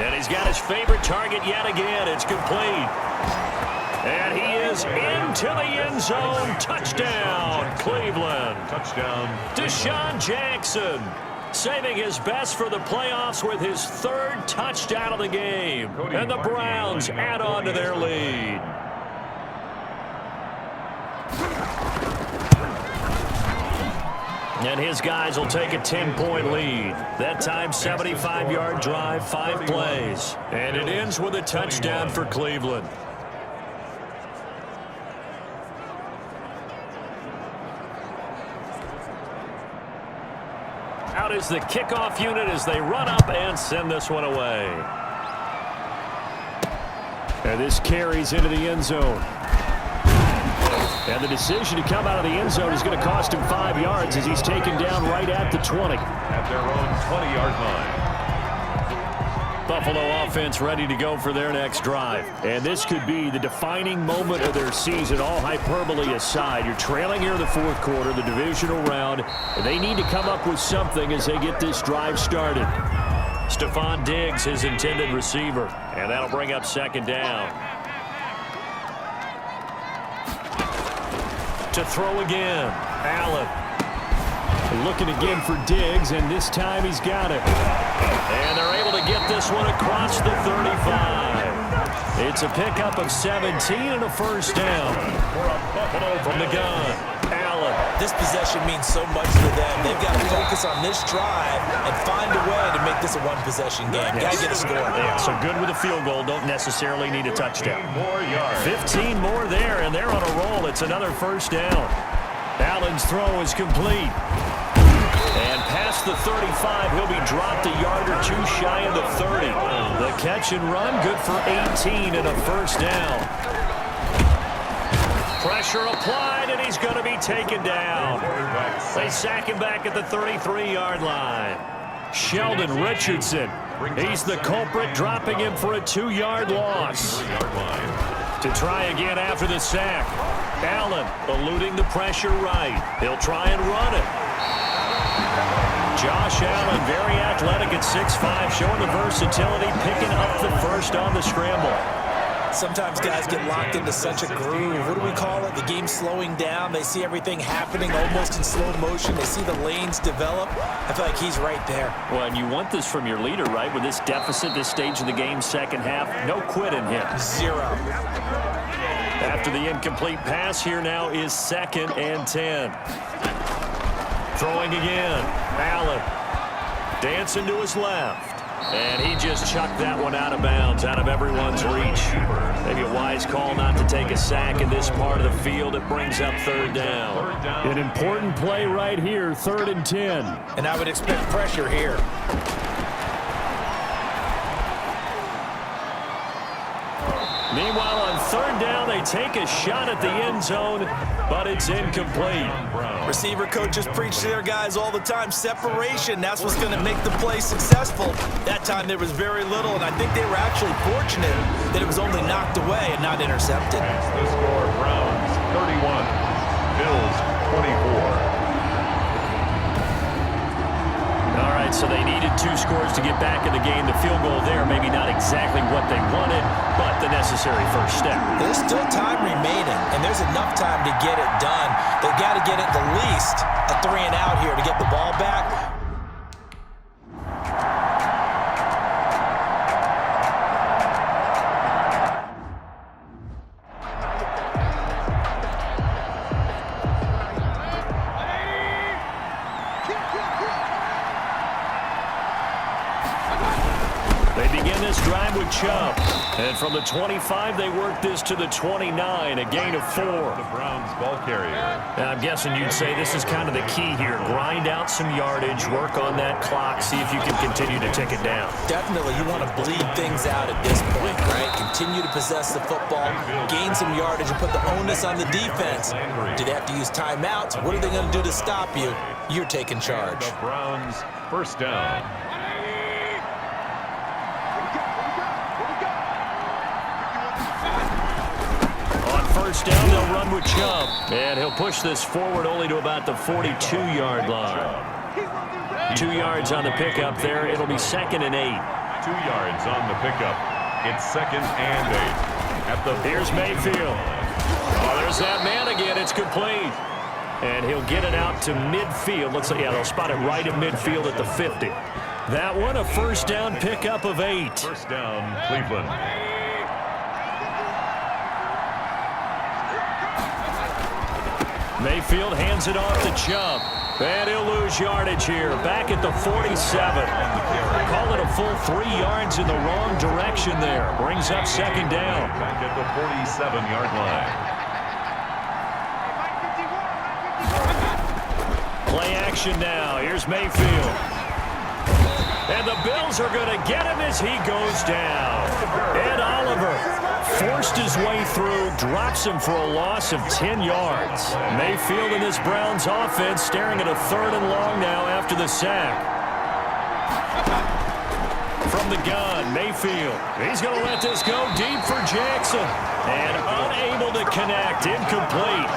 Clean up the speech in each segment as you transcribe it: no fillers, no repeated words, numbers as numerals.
And he's got his favorite target yet again. It's complete. And he is into the end zone. Touchdown, Cleveland. Touchdown. Deshaun Jackson saving his best for the playoffs with his third touchdown of the game. And the Browns add on to their lead. And his guys will take a 10-point lead. That time, 75-yard drive, 5 plays. And it ends with a touchdown for Cleveland. Out is the kickoff unit as they run up and send this one away. And this carries into the end zone. And the decision to come out of the end zone is going to cost him 5 yards as he's taken down right at the 20. At their own 20-yard line. Buffalo offense ready to go for their next drive. And this could be the defining moment of their season, all hyperbole aside. You're trailing here in the fourth quarter, the divisional round, and they need to come up with something as they get this drive started. Stephon Diggs, his intended receiver, and that'll bring up second down. To throw again, Allen. Looking again for Diggs, and this time he's got it. And they're able to get this one across the 35. It's a pickup of 17 and a first down. From the gun, Allen. This possession means so much to them. They've got to focus on this drive and find a way to make this a one-possession game. Got to get a score. Yeah, so good with a field goal. Don't necessarily need a touchdown. 15 more there, and they're on a roll. It's another first down. Allen's throw is complete. And past the 35, he'll be dropped a yard or two shy of the 30. The catch and run, good for 18 and a first down. Pressure applied, and he's going to be taken down. They sack him back at the 33-yard line. Sheldon Richardson, he's the culprit, dropping him for a 2-yard loss. To try again after the sack. Allen eluding the pressure right. He'll try and run it. Josh Allen, very athletic at 6'5", showing the versatility, picking up the first on the scramble. Sometimes guys get locked into such a groove. What do we call it? The game's slowing down. They see everything happening almost in slow motion. They see the lanes develop. I feel like he's right there. Well, and you want this from your leader, right? With this deficit, this stage of the game, second half, no quit in him. 0. After the incomplete pass, here now is 2nd and 10. Throwing again. Allen dancing to his left. And he just chucked that one out of bounds, out of everyone's reach. Maybe a wise call not to take a sack in this part of the field. It brings up third down. An important play right here, 3rd and 10. And I would expect pressure here. Meanwhile, on 3rd down, they take a shot at the end zone, but it's incomplete. Receiver coaches preach to their guys all the time. Separation, that's what's going to make the play successful. That time there was very little, and I think they were actually fortunate that it was only knocked away and not intercepted. The score, Browns 31, Bills 24. All right, so they needed 2 scores to get back in the game. The field goal there, maybe not exactly what they wanted, but the necessary first step. There's still time remaining, and there's enough time to get it done. They've got to get at the least a 3 and out here to get the ball back. They begin this drive with Chubb. And from the 25, they work this to the 29, a gain of 4. The Browns ball carrier. And I'm guessing you'd say this is kind of the key here. Grind out some yardage, work on that clock, see if you can continue to tick it down. Definitely, you want to bleed things out at this point, right? Continue to possess the football, gain some yardage, and put the onus on the defense. Do they have to use timeouts? What are they going to do to stop you? You're taking charge. The Browns first down. First down, they'll run with Chubb. And he'll push this forward only to about the 42-yard line. 2 yards on the pickup there. It'll be 2nd and 8. 2 yards on the pickup. It's 2nd and 8. Here's Mayfield. Oh, there's that man again. It's complete. And he'll get it out to midfield. Looks like, yeah, they'll spot it right at midfield at the 50. That one, a first down pickup of 8. First down, Cleveland. Mayfield hands it off to Chubb. And he'll lose yardage here. Back at the 47. Call it a full 3 yards in the wrong direction there. Brings up 2nd down. Back at the 47-yard line. Play action now. Here's Mayfield. And the Bills are going to get him as he goes down. Ed Oliver forced his way through, drops him for a loss of 10 yards. Mayfield and this Browns offense staring at a 3rd and long now after the sack. From the gun, Mayfield. He's going to let this go deep for Jackson. And unable to connect, incomplete.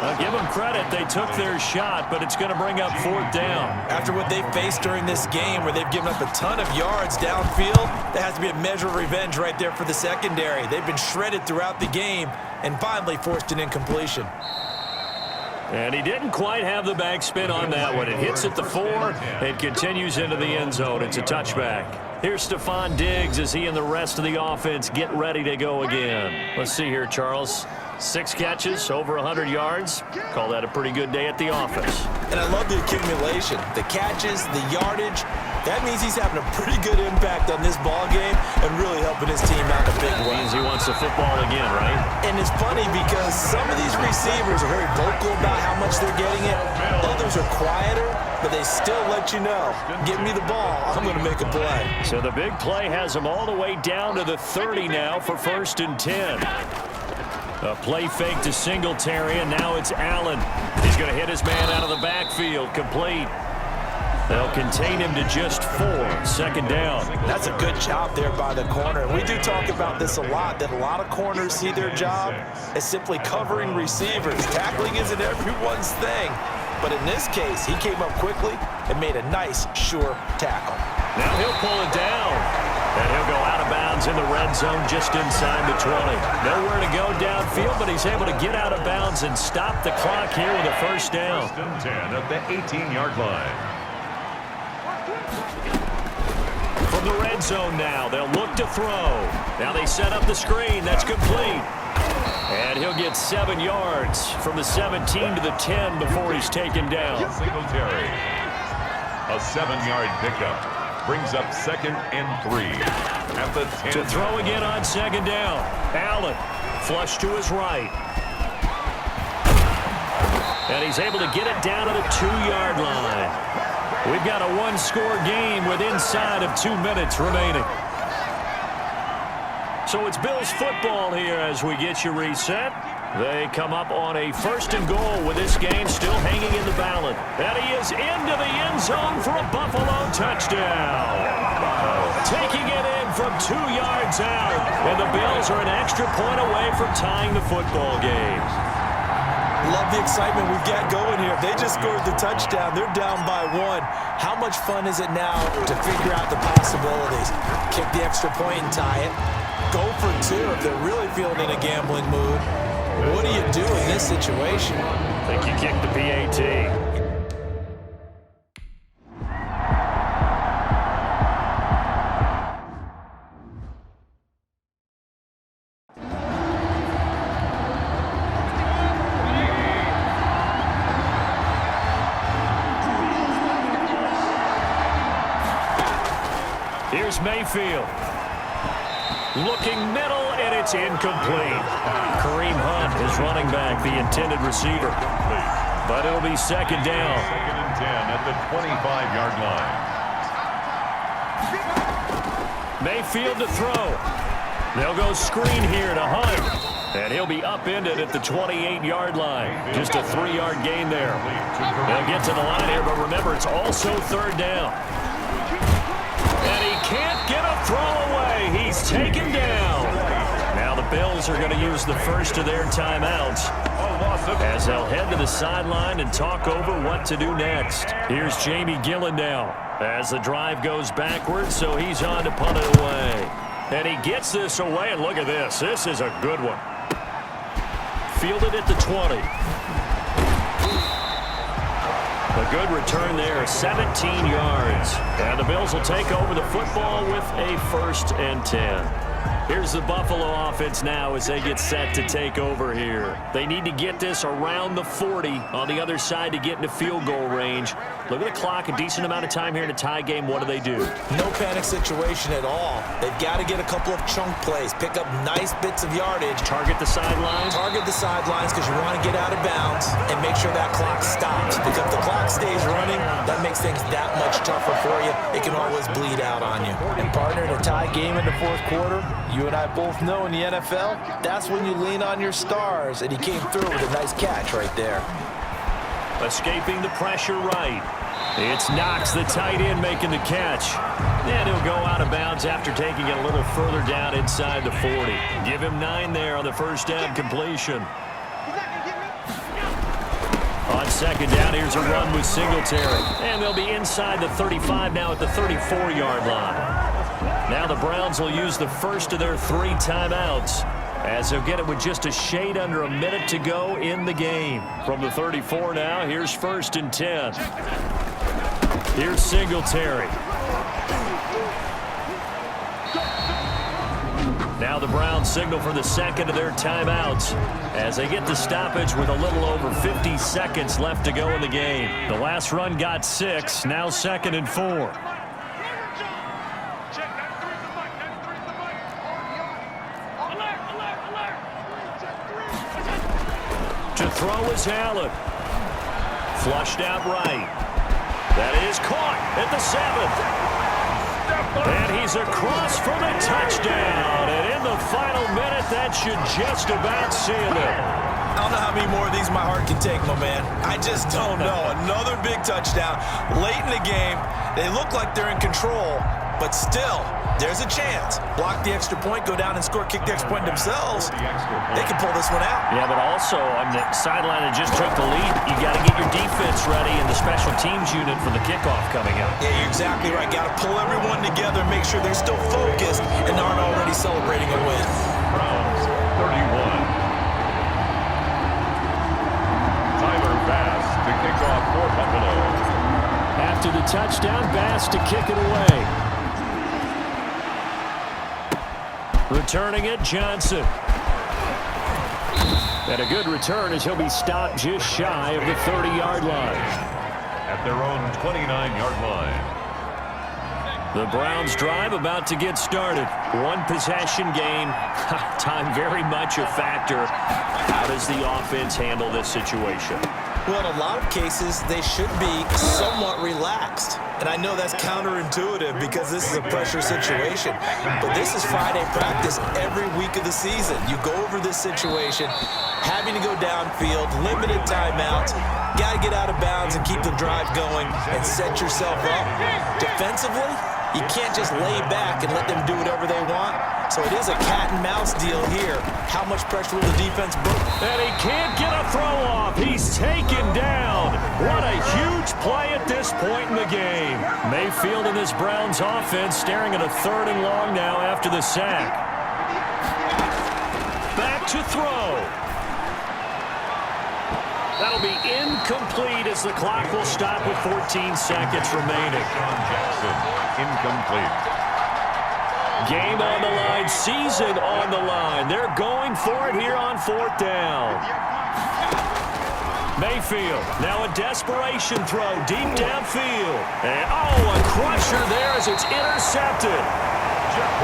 I'll give them credit, they took their shot, but it's going to bring up 4th down. After what they faced during this game where they've given up a ton of yards downfield, there has to be a measure of revenge right there for the secondary. They've been shredded throughout the game and finally forced an incompletion. And he didn't quite have the backspin on that one. It hits at the 4 and continues into the end zone. It's a touchback. Here's Stephon Diggs as he and the rest of the offense get ready to go again. Let's see here, Charles. 6 catches, over 100 yards. Call that a pretty good day at the office. And I love the accumulation. The catches, the yardage. That means he's having a pretty good impact on this ball game and really helping his team out in a big way. Means he wants the football again, right? And it's funny because some of these receivers are very vocal about how much they're getting it. Others are quieter, but they still let you know, give me the ball, I'm going to make a play. So the big play has him all the way down to the 30 now for 1st and 10. A play fake to Singletary, and now it's Allen. He's going to hit his man out of the backfield, complete. They'll contain him to just 4, 2nd down. That's a good job there by the corner. We do talk about this a lot, that a lot of corners see their job as simply covering receivers. Tackling isn't everyone's thing. But in this case, he came up quickly and made a nice, sure tackle. Now he'll pull it down. And he'll go out of bounds in the red zone just inside the 20. Nowhere to go downfield, but he's able to get out of bounds and stop the clock here with a first down. 1st and 10 at the 18-yard line. From the red zone now, they'll look to throw. Now they set up the screen. That's complete. And he'll get 7 yards from the 17 to the 10 before he's taken down. Singletary. A 7-yard pickup. Brings up 2nd and 3 at the 10. To throw again on 2nd down. Allen, flush to his right. And he's able to get it down to the 2-yard line. We've got a 1-score game with inside of 2 minutes remaining. So it's Bills football here as we get you reset. They come up on a 1st and goal with this game still hanging in the balance. And he is into the end zone for a Buffalo touchdown. Taking it in from 2 yards out. And the Bills are an extra point away from tying the football game. Love the excitement we've got going here. They just scored the touchdown. They're down by 1. How much fun is it now to figure out the possibilities? Kick the extra point and tie it. Go for 2 if they're really feeling in a gambling mood. What do you do in this situation? I think you kick the PAT. Here's Mayfield. Looking middle, and it's incomplete. Kareem Hunt is running back, the intended receiver. But it'll be 2nd down. 2nd and 10 at the 25-yard line. Mayfield to throw. They'll go screen here to Hunt. And he'll be upended at the 28-yard line. Just a 3-yard gain there. They'll get to the line here, but remember, it's also 3rd down. And he can't get a throw away. He's taken down. Now the Bills are going to use the first of their timeouts. as they'll head to the sideline and talk over what to do next. Here's Jamie Gillen now as the drive goes backwards, so he's on to punt it away. And he gets this away, and look at this. This is a good one. Fielded at the 20. A good return there, 17 yards. And the Bills will take over the football with a 1st and 10. Here's the Buffalo offense now as they get set to take over here. They need to get this around the 40 on the other side to get into field goal range. Look at the clock, a decent amount of time here in a tie game. What do? No panic situation at all. They've got to get a couple of chunk plays, pick up nice bits of yardage. Target the sidelines? Target the sidelines because you want to get out of bounds and make sure that clock stops. Because if the clock stays running, that makes things that much tougher for you. It can always bleed out on you. And partner, in a tie game in the 4th quarter, you and I both know in the NFL, that's when you lean on your stars. And he came through with a nice catch right there. Escaping the pressure right. It's Knox, the tight end, making the catch. And he'll go out of bounds after taking it a little further down inside the 40. Give him 9 there on the first down completion. On 2nd down, here's a run with Singletary. And they'll be inside the 35 now at the 34-yard line. Now the Browns will use the first of their 3 timeouts as they'll get it with just a shade under a minute to go in the game. From the 34 now, here's 1st and 10. Here's Singletary. Now the Browns signal for the 2nd of their timeouts as they get the stoppage with a little over 50 seconds left to go in the game. The last run got 6, now 2nd and 4. To throw is Allen. Flushed out right. That is caught at the 7th. And he's across for the touchdown. And in the final minute, that should just about seal it. I don't know how many more of these my heart can take, my man. I just don't know. Another big touchdown late in the game. They look like they're in control, but still, there's a chance. Block the extra point, go down and score, kick the extra point themselves. They can pull this one out. Yeah, but also on the sideline that just took the lead, you got to get your defense ready and the special teams unit for the kickoff coming up. Yeah, you're exactly right. Got to pull everyone together, make sure they're still focused and aren't already celebrating a win. Browns 31. Tyler Bass to kick off for Buffalo. After the touchdown, Bass to kick it away. Returning it, Johnson. And a good return as he'll be stopped just shy of the 30-yard line. At their own 29-yard line. The Browns drive about to get started. 1 possession game. Time very much a factor. How does the offense handle this situation? Well, in a lot of cases, they should be somewhat relaxed. And I know that's counterintuitive because this is a pressure situation. But this is Friday practice every week of the season. You go over this situation, having to go downfield, limited timeouts, got to get out of bounds and keep the drive going and set yourself up. Defensively, you can't just lay back and let them do whatever they want. So it is a cat and mouse deal here. How much pressure will the defense bring? And he can't get a throw off. He's taken down. What a huge play at this point in the game. Mayfield and this Browns offense staring at a 3rd and long now after the sack. Back to throw. That'll be incomplete as the clock will stop with 14 seconds remaining. Jackson, incomplete. Game on the line, season on the line. They're going for it here on 4th down. Mayfield, now a desperation throw deep downfield. And, oh, a crusher there as it's intercepted.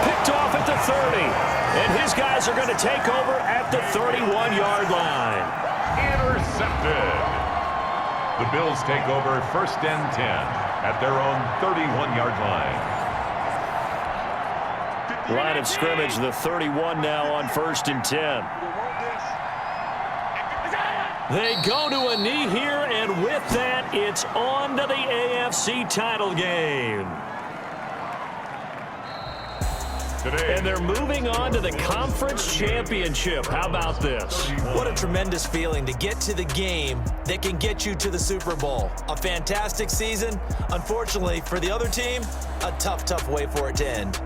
Picked off at the 30. And his guys are going to take over at the 31-yard line. Intercepted. The Bills take over 1st and 10 at their own 31-yard line. Line of scrimmage, the 31 now on 1st and 10. They go to a knee here, and with that, it's on to the AFC title game. today. And they're moving on to the conference championship. How about this? What a tremendous feeling to get to the game that can get you to the Super Bowl. A fantastic season. Unfortunately, for the other team, a tough way for it to end.